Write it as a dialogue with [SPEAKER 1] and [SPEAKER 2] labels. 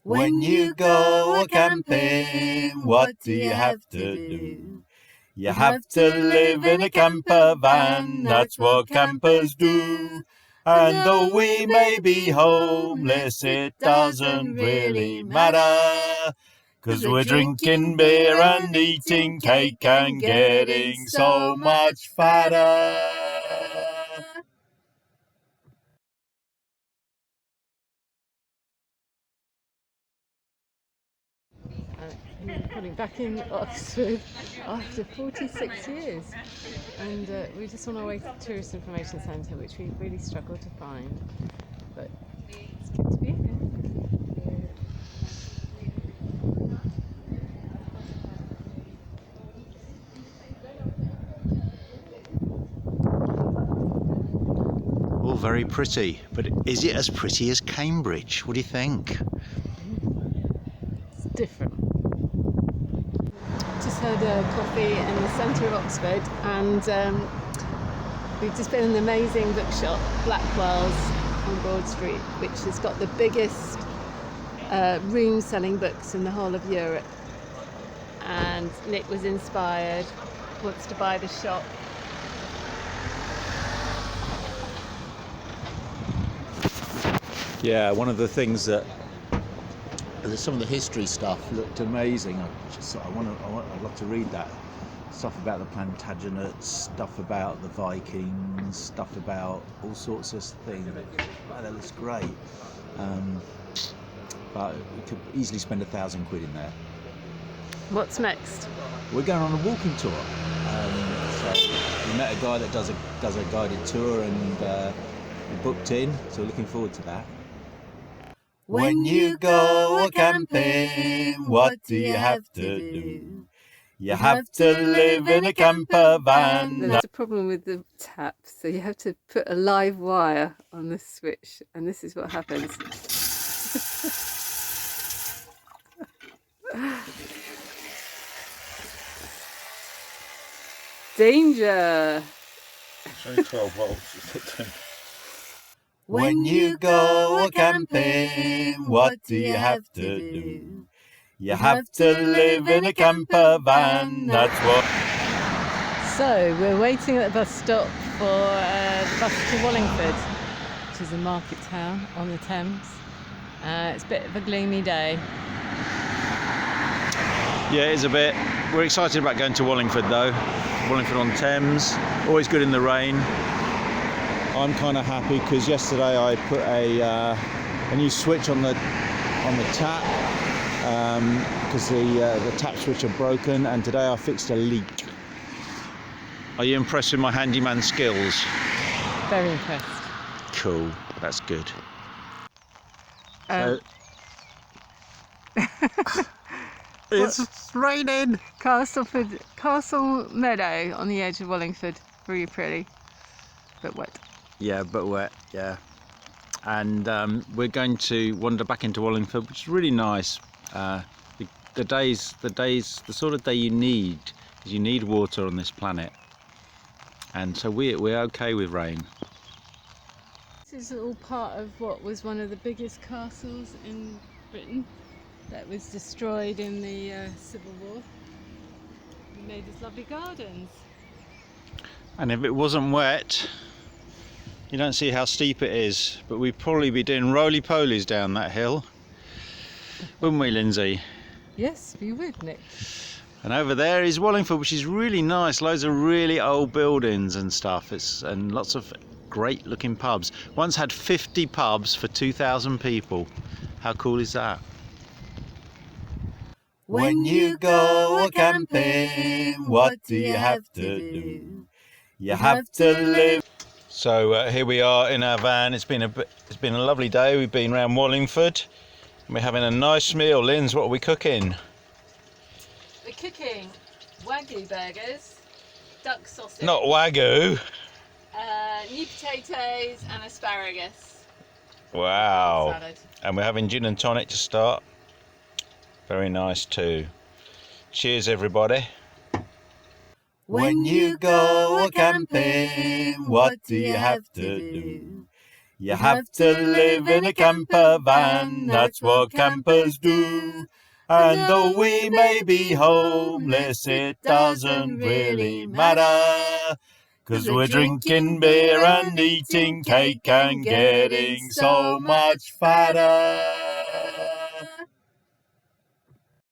[SPEAKER 1] When you go a-camping, what do you have to do? You have to live in a camper van, that's what campers do. And though we may be homeless, it doesn't really matter, 'cause we're drinking beer and eating cake and getting so much fatter.
[SPEAKER 2] Coming back in Oxford after 46 years, and we're just on our way to the Tourist Information Centre, which we really struggled to find, but it's good to be here.
[SPEAKER 1] All very pretty, but is it as pretty as Cambridge? What do you think?
[SPEAKER 2] It's different. Just had a coffee in the centre of Oxford, and we've just been in an amazing bookshop, Blackwell's on Broad Street, which has got the biggest room selling books in the whole of Europe. And Nick was inspired, wants to buy the shop.
[SPEAKER 1] Yeah, one of the things that some of the history stuff looked amazing. I'd love to read that stuff about the Plantagenets, stuff about the Vikings, stuff about all sorts of things. Wow, that looks great. But we could easily spend £1,000 in there.
[SPEAKER 2] What's next?
[SPEAKER 1] We're going on a walking tour. So we met a guy that does a guided tour, and we booked in. So we're looking forward to that. When you go a-camping, what do you have to do? You have to live in a camper van.
[SPEAKER 2] There's a problem with the tap, so you have to put a live wire on the switch, and this is what happens. Danger!
[SPEAKER 1] It's only 12 volts. When you go a-camping, what do you have to do? You have to live in a camper van, that's what.
[SPEAKER 2] So we're waiting at the bus stop for the bus to Wallingford, which is a market town on the Thames. It's a bit of a gloomy day.
[SPEAKER 1] Yeah, it is a bit. We're excited about going to Wallingford though. Wallingford on Thames, always good in the rain. I'm kind of happy because yesterday I put a new switch on the tap because the tap switch had broken, and today I fixed a leak. Are you impressed with my handyman skills?
[SPEAKER 2] Very impressed.
[SPEAKER 1] Cool, that's good. It's raining.
[SPEAKER 2] Castle Meadow on the edge of Wallingford, really pretty, but wet.
[SPEAKER 1] Yeah, but wet, yeah. And we're going to wander back into Wallingford, which is really nice. The sort of day you need, is you need water on this planet. And so we're okay with rain.
[SPEAKER 2] This is all part of what was one of the biggest castles in Britain that was destroyed in the Civil War. We made these lovely gardens.
[SPEAKER 1] And if it wasn't wet, you don't see how steep it is, but we'd probably be doing roly-polies down that hill, wouldn't we, Lindsay?
[SPEAKER 2] Yes, we would, Nick.
[SPEAKER 1] And over there is Wallingford, which is really nice. Loads of really old buildings and stuff. And lots of great looking pubs. Once had 50 pubs for 2,000 people. How cool is that? When you go a-camping, what do you have to do? You have to live. So here we are in our van. It's been a lovely day. We've been around Wallingford. We're having a nice meal. Linz, what are we cooking?
[SPEAKER 2] We're cooking Wagyu burgers, duck sausage.
[SPEAKER 1] Not Wagyu.
[SPEAKER 2] New potatoes and asparagus.
[SPEAKER 1] Wow.
[SPEAKER 2] Salad.
[SPEAKER 1] And we're having gin and tonic to start. Very nice too. Cheers, everybody. When you go a-camping, what do you have to do? You have to live in a camper van, that's what campers do. And though we may be homeless, it doesn't really matter. 'Cause we're drinking beer and eating cake and getting so much fatter.